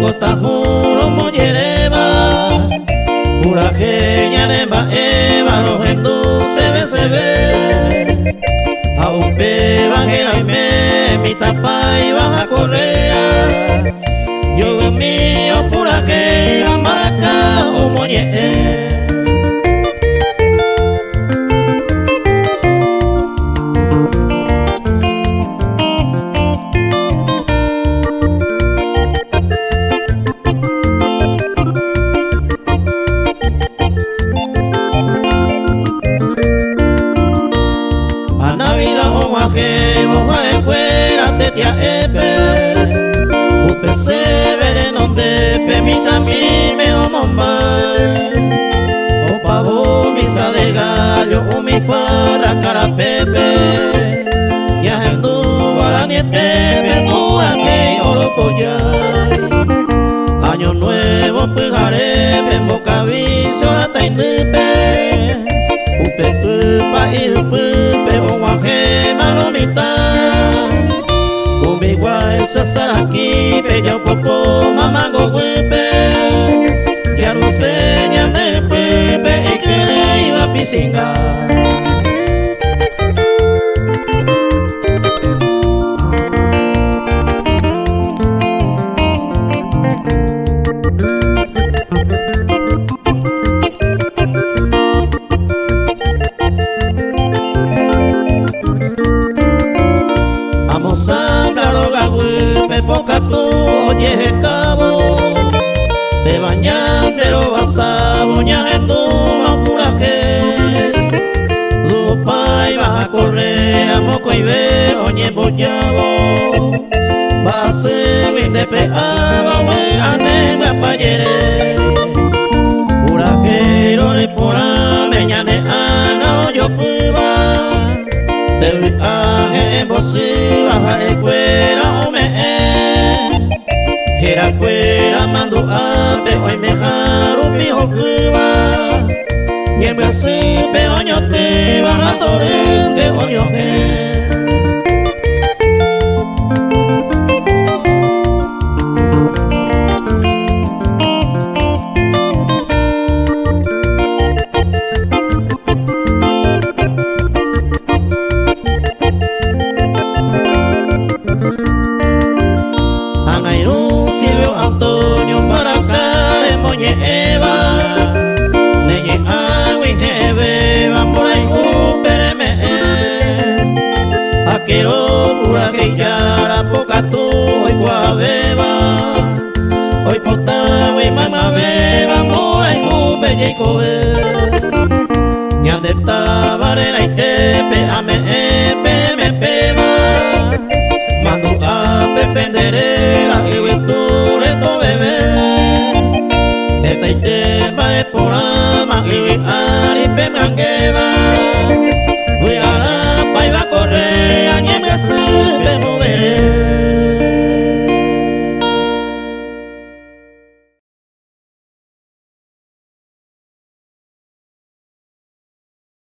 costa juro moyereba pura geña nemba eva los se ve a upe bajera y mi tapa y baja correa yo mío pura que maraca o moye. Tia epe upe se vere donde permita mi me omomba o pavo misa de gallo o mi farra cara pepe ya hendu guaraniete me pura que oro collar año nuevo pegaré en boca vicio la taindepe upe upa y upe o guaje malomita esa estar aquí, bella popo, mamango huepe ya no seña de pepe y que iba a pisingar. Vamos a hablar me poca tú oye cabo te bañante lo vas a boñar en tu apura que tu pai va a correr a moco y ve oye bollavo va a ser bien de peaba we a neve payere purajero de pora meñane ana yo puba de viaje posible baja de cuera o me era cuera mando a hoy me jaro pijo cuba y en Brasil peoño te van a torre de oño